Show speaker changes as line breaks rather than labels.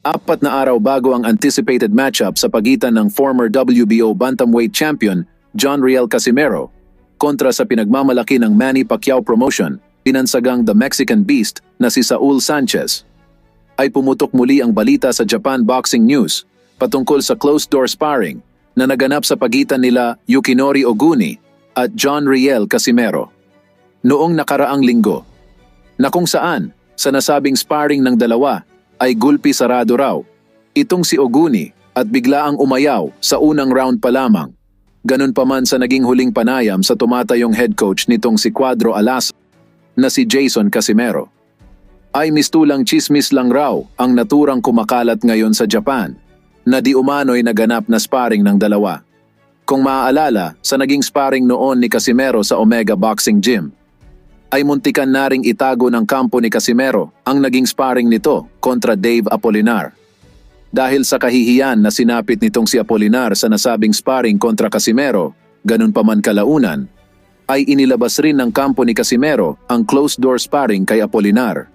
4 na araw bago ang anticipated matchup sa pagitan ng former WBO bantamweight champion John Riel Casimero kontra sa pinagmamalaki ng Manny Pacquiao promotion, pinansagang The Mexican Beast na si Saul Sanchez. Ay pumutok muli ang balita sa Japan Boxing News patungkol sa closed-door sparring na naganap sa pagitan nila Yukinori Oguni at John Riel Casimero noong nakaraang linggo, na kung saan sa nasabing sparring ng dalawa ay gulpi sarado raw itong si Oguni at biglaang umayaw sa unang round pa lamang. Ganun pa man sa naging huling panayam sa tumatayong head coach nitong si Cuadro Alas na si Jason Casimero. Ay mistulang chismis lang raw ang naturang kumakalat ngayon sa Japan na di umano'y naganap na sparring ng dalawa. Kung maaalala, sa naging sparring noon ni Casimero sa Omega Boxing Gym, ay muntikan na ring itago ng kampo ni Casimero ang naging sparring nito kontra Dave Apolinar. Dahil sa kahihiyan na sinapit nitong si Apolinar sa nasabing sparring kontra Casimero, ganun pa man kalaunan, ay inilabas rin ng kampo ni Casimero ang closed-door sparring kay Apolinar.